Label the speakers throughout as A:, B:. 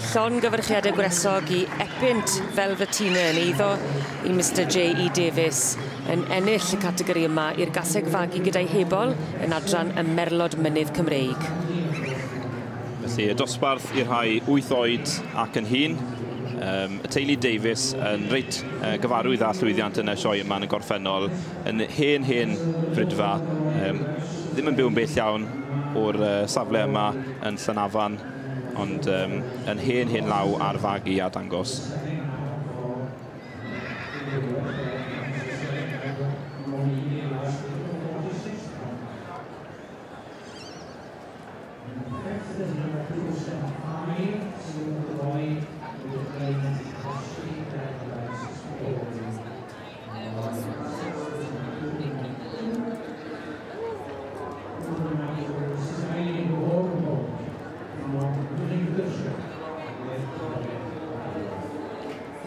A: Llongyfarchiadau gwresog I Epynt Velvetina yn eiddo I Mr J.E. Davies yn ennill y categori yma i'r gaseg fagu gyda'i hebol yn adran y Merlod Mynydd Cymreig.
B: Felly, y dosbarth i'r rhai 8 oed ac yn hyn. Y teulu Davies yn reit gyfarwydd â llwyddiant yn y sioe yma yn y gorffennol yn hen frydfa. Ddim yn byw yn bell iawn o'r safle yma yn Llanafan, ond yn hen law ar fagu a dangos.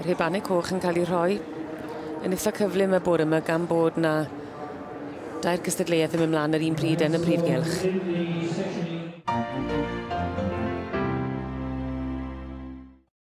A: Yr hebannau coch yn cael ei rhoi yn eitha cyflym y bore yma gan bod na 2 gystadleuaeth yn mynd mlaen yr un pryd yn y prifgylch.